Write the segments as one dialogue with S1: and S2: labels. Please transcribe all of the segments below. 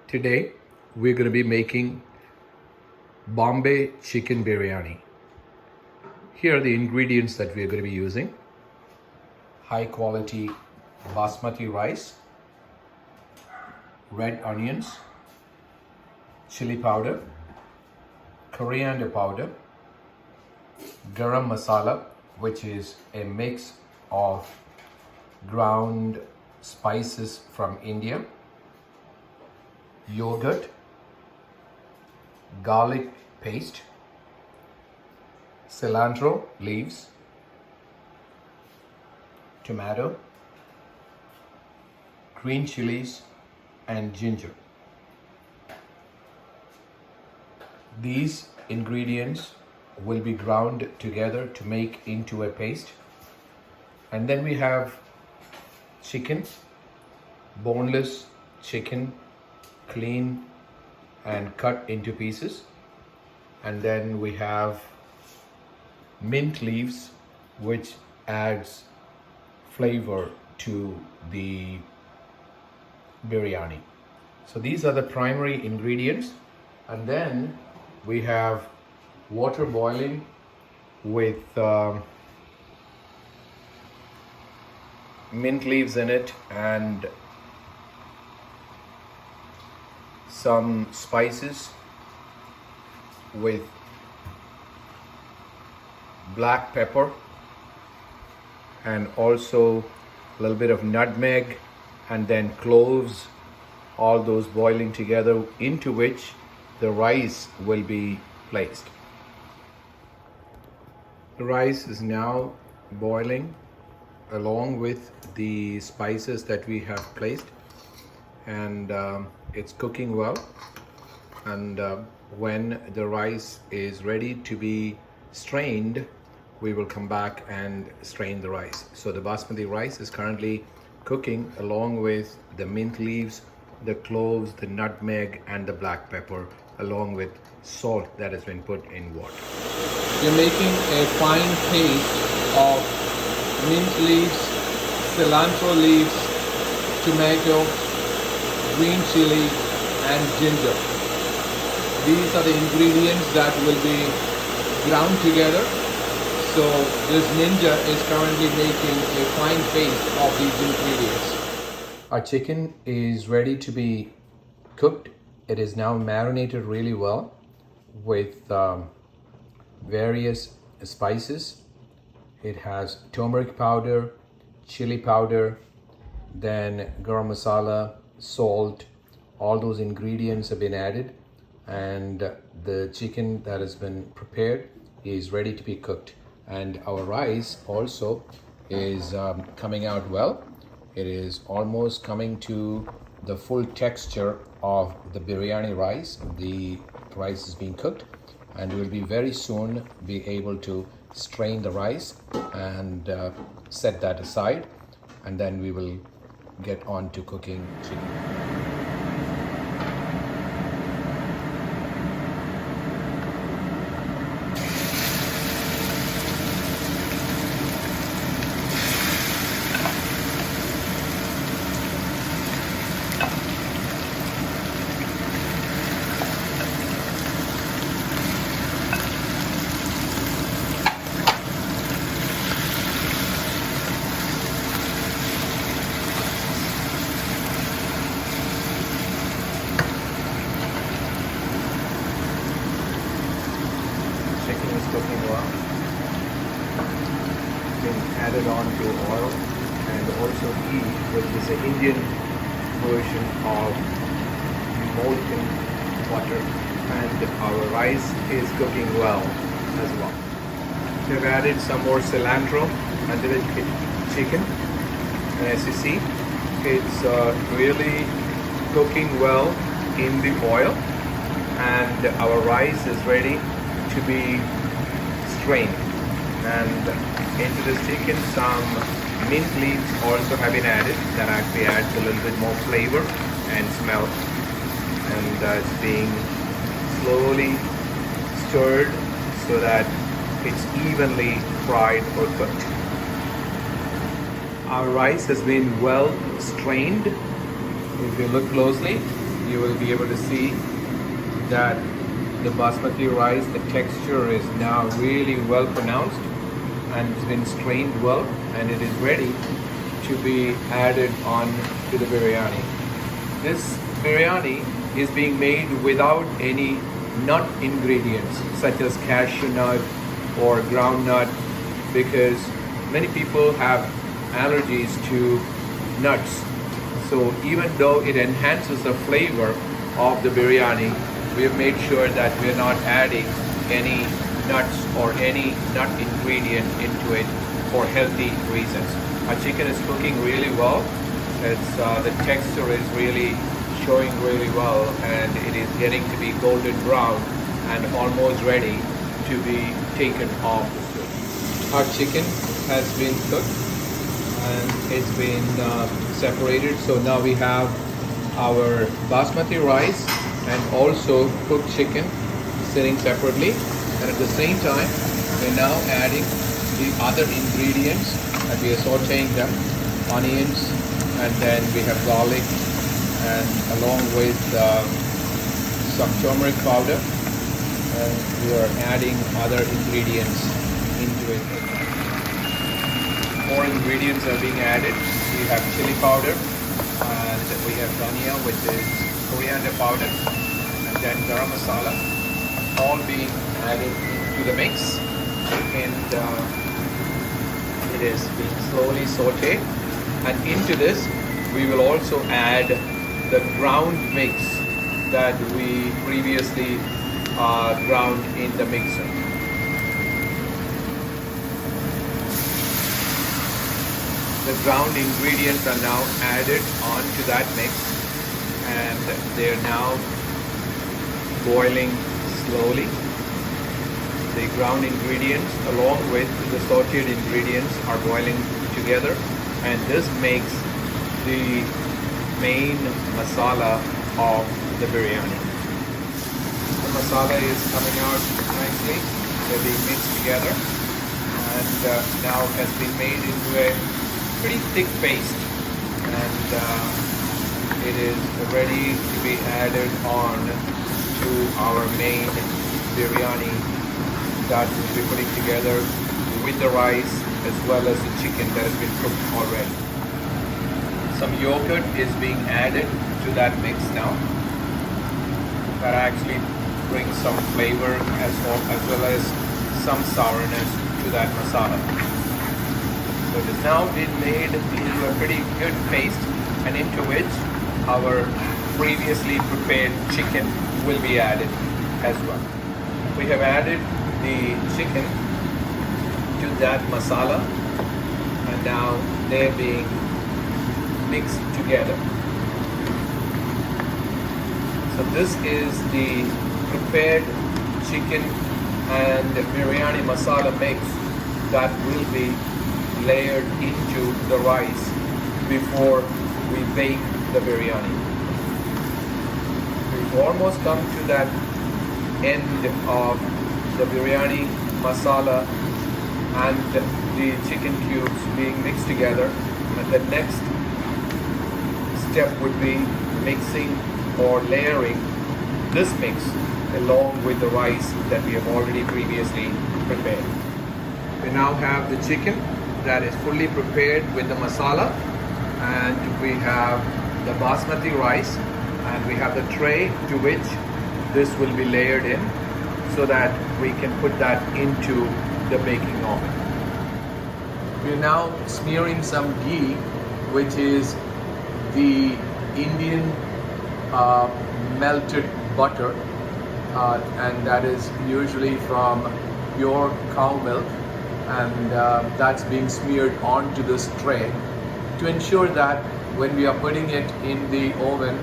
S1: Today we're going to be making Bombay chicken biryani. Here are the ingredients that we're going to be using. High quality basmati rice, red onions, chili powder, coriander powder, garam masala, which is a mix of ground spices from India, yogurt, garlic paste, cilantro leaves, tomato, green chilies, and ginger. These ingredients will be ground together to make into a paste. And then we have chicken, boneless chicken, clean and cut into pieces. And then we have mint leaves, which adds flavor to the biryani. So these are the primary ingredients. And then we have water boiling with mint leaves in it and some spices with black pepper and also a little bit of nutmeg and then cloves, all those boiling together, into which the rice will be placed. The rice is now boiling along with the spices that we have placed, and it's cooking well. And when the rice is ready to be strained, we will come back and strain the rice. So the basmati rice is currently cooking along with the mint leaves, the cloves, the nutmeg, and the black pepper, along with salt that has been put in water.
S2: You're making a fine paste of mint leaves, cilantro leaves, tomato, green chili, and ginger. These are the ingredients that will be ground together. So this ninja is currently making a fine paste of these ingredients.
S1: Our chicken is ready to be cooked. It is now marinated really well with various spices. It has turmeric powder, chili powder, then garam masala, salt. All those ingredients have been added, and the chicken that has been prepared is ready to be cooked. And our rice also is coming out well. It is almost coming to the full texture of the biryani rice. The rice is being cooked, and we will be very soon be able to strain the rice and set that aside, and then we will get on to cooking chicken. Chicken is cooking well. Been added on to oil and also ghee, which is an Indian version of molten butter. And our rice is cooking well as well. We've added some more cilantro under the chicken, and as you see, it's really cooking well in the oil, and our rice is ready to be strained. And into this chicken, some mint leaves also have been added. That actually adds a little bit more flavor and smell. And it's being slowly stirred so that it's evenly fried or cooked. Our rice has been well strained. If you look closely, you will be able to see that the basmati rice, the texture is now really well pronounced and it's been strained well, and it is ready to be added on to the biryani. This biryani is being made without any nut ingredients such as cashew nut or groundnut, because many people have allergies to nuts. So even though it enhances the flavor of the biryani, we have made sure that we are not adding any nuts or any nut ingredient into it for healthy reasons. Our chicken is cooking really well. The texture is really showing really well, and it is getting to be golden brown and almost ready to be taken off the stove. Our chicken has been cooked and it's been separated. So now we have our basmati rice and also cooked chicken sitting separately, and at the same time we're now adding the other ingredients and we are sauteing them, onions, and then we have garlic, and along with some turmeric powder, and we are adding other ingredients into it. More ingredients are being added. We have chili powder, and we have dhania, which is coriander powder, and then garam masala, all being added into the mix, and it is being slowly sauteed. And into this we will also add the ground mix that we previously ground in the mixer. The ground ingredients are now added onto that mix, and they are now boiling slowly. The ground ingredients along with the sauteed ingredients are boiling together, and this makes the main masala of the biryani. The masala is coming out nicely. They're being mixed together, and now has been made into a pretty thick paste, and it is ready to be added on to our main biryani that we'll be putting together with the rice as well as the chicken that has been cooked already. Some yogurt is being added to that mix now. That actually brings some flavor as well as some sourness to that masala. So it has now been made into a pretty good paste, and into which our previously prepared chicken will be added as well. We have added the chicken to that masala, and now they're being mixed together. So this is the prepared chicken and biryani masala mix that will be layered into the rice before we bake the biryani. We've almost come to that end of the biryani masala and the chicken cubes being mixed together, and the next step would be mixing or layering this mix along with the rice that we have already previously prepared. We now have the chicken that is fully prepared with the masala, and we have the basmati rice, and we have the tray to which this will be layered in, so that we can put that into the baking oven. We are now smearing some ghee, which is the Indian melted butter, and that is usually from pure cow milk, and that's being smeared onto this tray to ensure that when we are putting it in the oven,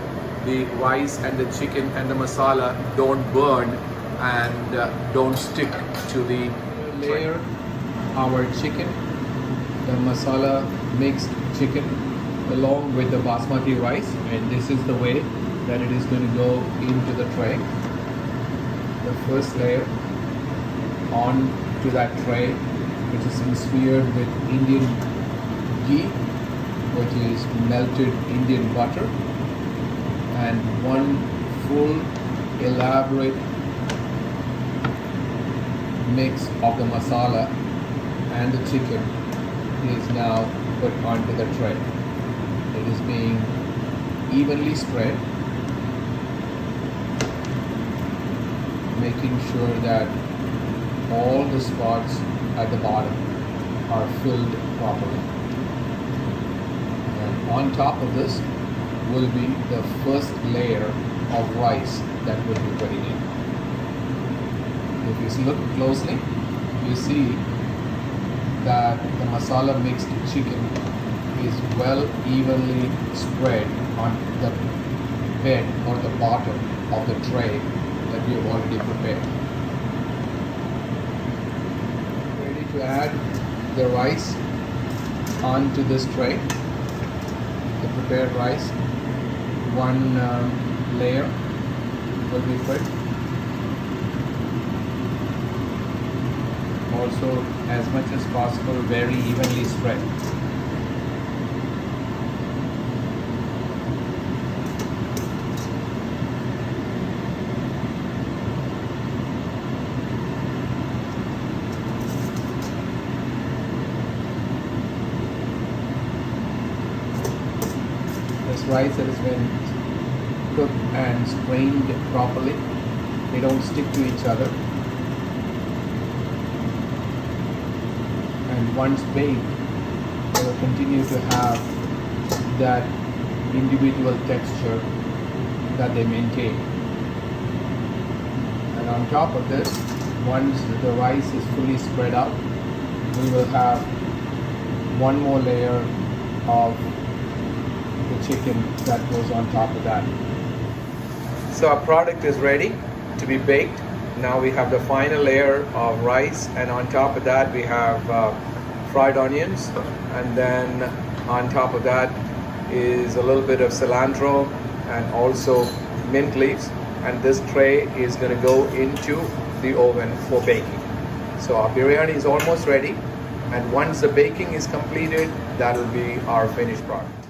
S1: the rice and the chicken and the masala don't burn and don't stick to the layer. Our chicken, the masala mixed chicken along with the basmati rice, and this is the way that it is going to go into the tray. The first layer on to that tray, which is being smeared with Indian ghee, which is melted Indian butter, and one full elaborate mix of the masala and the chicken is now put onto the tray. It is being evenly spread, making sure that all the spots at the bottom are filled properly. And on top of this will be the first layer of rice that will be putting in. If you look closely, you see that the masala mixed chicken is well evenly spread on the bed or the bottom of the tray that we have already prepared. Ready to add the rice onto this tray, the prepared rice. One layer will be put. Also, as much as possible, very evenly spread. This rice that has been cooked and strained properly, they don't stick to each other. And once baked, they will continue to have that individual texture that they maintain. And on top of this, once the rice is fully spread out, we will have one more layer of the chicken that goes on top of that. So our product is ready to be baked. Now we have the final layer of rice, and on top of that we have fried onions, and then on top of that is a little bit of cilantro and also mint leaves, and this tray is going to go into the oven for baking. So our biryani is almost ready, and once the baking is completed, that will be our finished product.